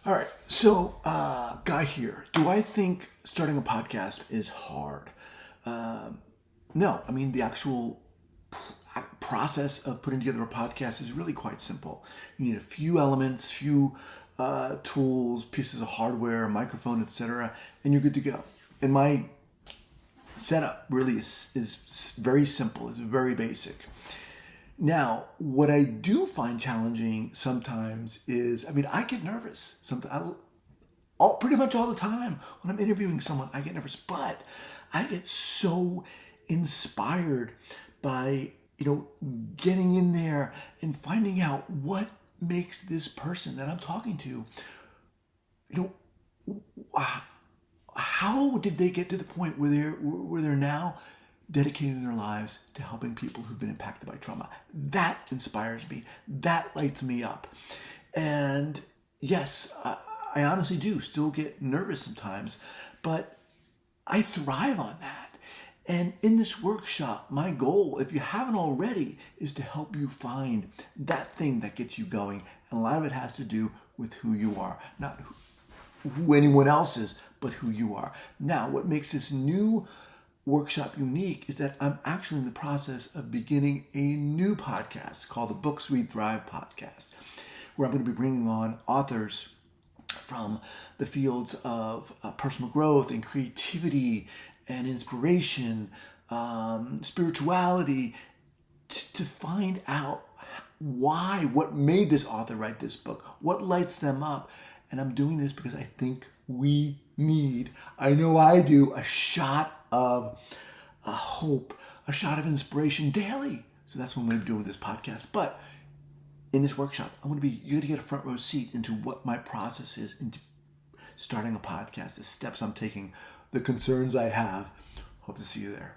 All right, so Guy here. Do I think starting a podcast is hard? No, I mean the actual process of putting together a podcast is really quite simple. You need a few elements, few tools, pieces of hardware, a microphone, etc., and you're good to go. And my setup really is very simple. It's very basic. Now, what I do find challenging sometimes is, I get nervous. Sometimes, pretty much all the time when I'm interviewing someone, I get nervous. But I get so inspired by getting in there and finding out what makes this person that I'm talking to, how did they get to the point where they're now dedicating their lives to helping people who've been impacted by trauma. That inspires me. That lights me up. And yes, I honestly do still get nervous sometimes, but I thrive on that. And in this workshop, my goal, if you haven't already, is to help you find that thing that gets you going. And a lot of it has to do with who you are, not who anyone else is, but who you are. Now, what makes this new workshop unique is that I'm actually in the process of beginning a new podcast called the Books We Thrive podcast, where I'm going to be bringing on authors from the fields of personal growth and creativity and inspiration, spirituality, to find out what made this author write this book, what lights them up. And I'm doing this because I think we need, I know I do, a shot of hope, a shot of inspiration daily. So that's what I'm going to be doing with this podcast. But in this workshop, you're going to get a front row seat into what my process is into starting a podcast, the steps I'm taking, the concerns I have. Hope to see you there.